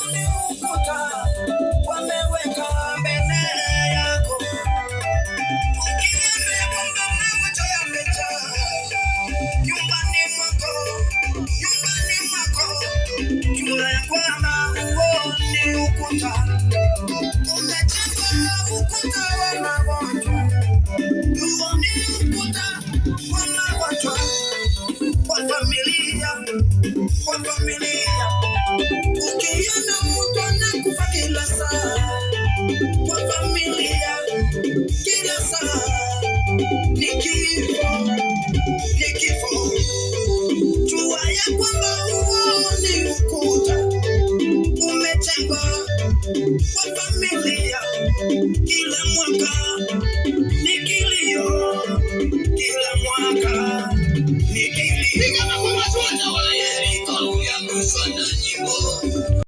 Ule ukuta wameweka mbele yako, ukiona kwamba macho yamejaa nyumbani mwako, jua ya kwamba huo ni ukuta umejengwa, ukuta wa magonjwa. Huo ni ukuta wa magonjwa kwa familia. Ukiona mtu anakufa kila saa kwa familia, kila saa ni kifo. Jua ya kwamba huo ni ukuta umejengwa kwa familia. Kila mwaka